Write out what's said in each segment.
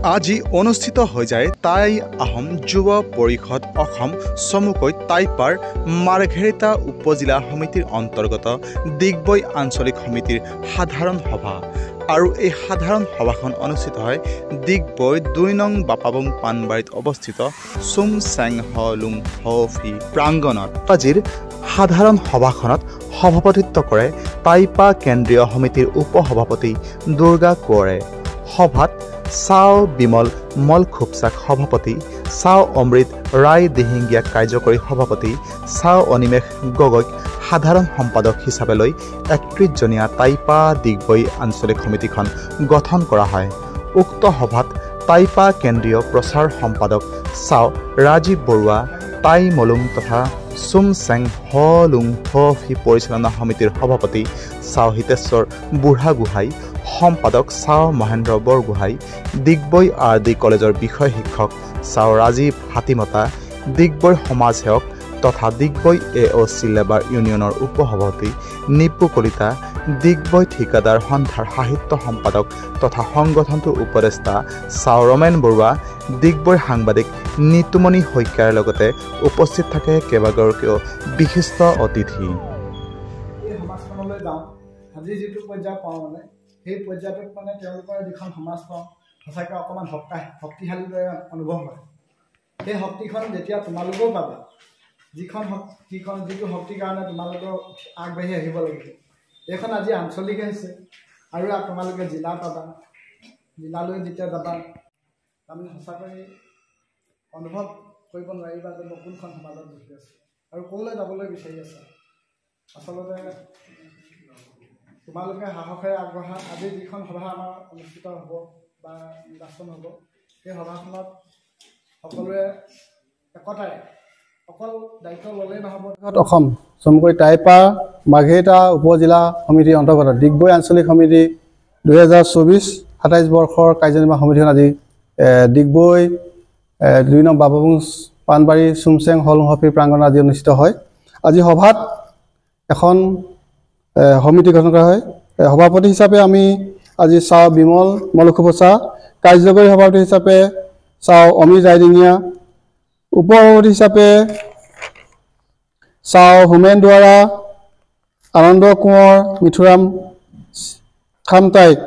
আজি অনুষ্ঠিত হৈ যায় টাই আহোম যুৱ পৰিষদ অসম চমুকৈ টাইপাৰ মাৰ্ঘেৰিটা উপজিলা সমিতিৰ অন্তৰ্গত ডিগবৈ আঞ্চলিক সমিতিৰ সাধাৰণ সভা। আৰু এই সাধাৰণ সভাখন অনুষ্ঠিত হয় ডিগবৈ ২ নং বাপাবুং পাণবাৰীত অৱস্থিত চুমচেং হলুং হফি প্ৰাংগণত। আজিৰ সাধাৰণ সভাখনত সভাপতিত্ব কৰে টাইপা কেন্দ্ৰীয় সমিতিৰ উপসভাপতি দুৰ্গা কোঁৱৰে। সভাত চাও বিমল মলখুপচাক সভাপতি, চাও অমৃত ৰায় দিহিঙ্গীয়াক কাৰ্যকৰী সভাপতি, চাও অনিমেষ গগৈক সাধাৰণ সম্পাদক হিচাপে লৈ ৩১জনীয়া টাইপা ডিগবৈ আঞ্চলিক সমিতিখন গঠন কৰা হয়। উক্ত সভাত টাইপা কেন্দ্ৰীয় প্ৰচাৰ সম্পাদক চাও ৰাজীৱ বৰুৱা, টাই মলুং তথা চুমচেং হলুং হফি পৰিচালনা সমিতিৰ সভাপতি চাও হিতেশ্বৰ বুঢ়াগোহাঁই, সম্পাদক চাও মহেন্দ্ৰ বৰগোহাঁই, ডিগবৈ আৰ.ডি. কলেজৰ বিষয় শিক্ষক চাও ৰাজীৱ হাতীমতা, ডিগবৈ সমাজ সেৱক তথা ডিগবৈ AOC লেবাৰ ইউনিয়নৰ উপসভাপতি নিপু কলিতা, ডিগবৈ ঠিকাদাৰ সন্থাৰ সাহিত্য সম্পাদক তথা সংগঠনটোৰ উপদেষ্টা চাও ৰমেন বৰুৱা, ডিগবৈৰ সাংবাদিক নিতুমণি শইকীয়াৰ লগতে উপস্থিত থাকে কেইবাগৰাকীও বিশিষ্ট অতিথি। আজি যিটো পৰ্যায় পাওঁ সেই পৰ্যায়টোত তেওঁলোকৰ যিখন সমাজ পাওঁ সঁচাকৈ অকণমান শক্তিশালী দৰে অনুভৱ হয়। সেই শক্তিখন যেতিয়া তোমালোকেও পাবা, যিটো শক্তিৰ কাৰণে তোমালোকৰ আগবাঢ়ি আহিব লাগিব। এইখন আজি আঞ্চলিক হৈছে আৰু তোমালোকে জিলা পাবা। জিলালৈ যেতিয়া যাবা তাৰমানে সঁচাকৈ অনুভৱ কৰিব নোৱাৰিবা যে মই কোনখন সমাজত বহি আছোঁ আৰু ক'লৈ যাবলৈ বিচাৰি আছা। আচলতে তোমালোকে সাহসেৰে আগবঢ়া। আজি যিখন সভা আমাৰ অনুষ্ঠিত হ'ব বা নিৰ্বাচন হ'ব, সেই সভাখনত সকলোৱে একতাৰে অকল দায়িত্ব ল'লেই নহ'ব। অসম চমুকৈ টাইপা মাৰ্ঘেৰিটা উপজিলা সমিতিৰ অন্তৰ্গত ডিগবৈ আঞ্চলিক সমিতি ২০২৪-২৭ বৰ্ষৰ কাৰ্যনিৰ্বাহী সমিতিখন আজি ডিগবৈ ২ নং বাপাবুং পাণবাৰী চুমচেং হলুং হফি প্ৰাংগণত আজি অনুষ্ঠিত হয়। আজি সভাত এখন সমিতি গঠন কৰা হয়। সভাপতি হিচাপে আমি আজি চাও বিমল মলখুপচা, কাৰ্যকৰী সভাপতি হিচাপে চাও অমৃত ৰায়দিঙীয়া, উপসভাপতি হিচাপে চাও হোমেন দুৱাৰা, আনন্দ কোঁৱৰ, মিথুৰাম খামটাইক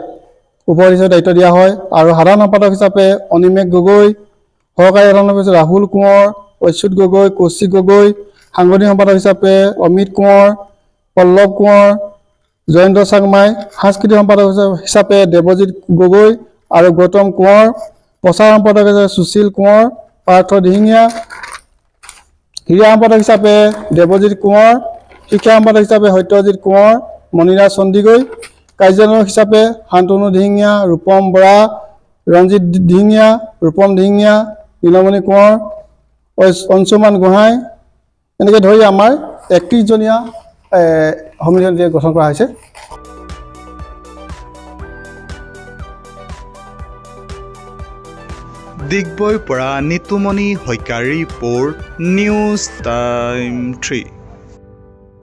উপসভাপতি হিচাপে দায়িত্ব দিয়া হয়। আৰু সাধাৰণ সম্পাদক হিচাপে অনিমেষ গগৈ, সহকাৰী সাধাৰণ সম্পাদক হিচাপে ৰাহুল কোঁৱৰ, অচ্যুত গগৈ, কৌশিক গগৈ, সাংগঠনিক সম্পাদক হিচাপে অমিত কোঁৱৰ, পল্লৱ কোঁৱৰ, জয়ন্ত চাংমাই, সাংস্কৃতিক সম্পাদক হিচাপে দেৱজিৎ গগৈ আৰু গৌতম কোঁৱৰ, প্ৰচাৰ সম্পাদক হিচাপে সুশীল কোঁৱৰ, পাৰ্থ দিহিঙীয়া, ক্ৰীড়া সম্পাদক হিচাপে দেৱজিৎ কোঁৱৰ, শিক্ষা সম্পাদক হিচাপে সত্যজিৎ কোঁৱৰ, মণিৰাজ চণ্ডীগৈ, কাৰ্যনিৰ্বাহক হিচাপে শান্তনু দিহিঙীয়া, ৰূপম বৰা, ৰঞ্জিত দিহিঙীয়া, ৰূপম দিহিঙীয়া, নীলমণি কোঁৱৰ, অঞ্চুমান গোহাঁই, এনেকৈ ধৰি আমাৰ ৩১জনীয়া সমিতিখন গঠন কৰা হৈছে। ডিগবৈৰ পৰা নিতুমণি শইকীয়াৰ ৰিপৰ্ট, নিউজ টাইম 3।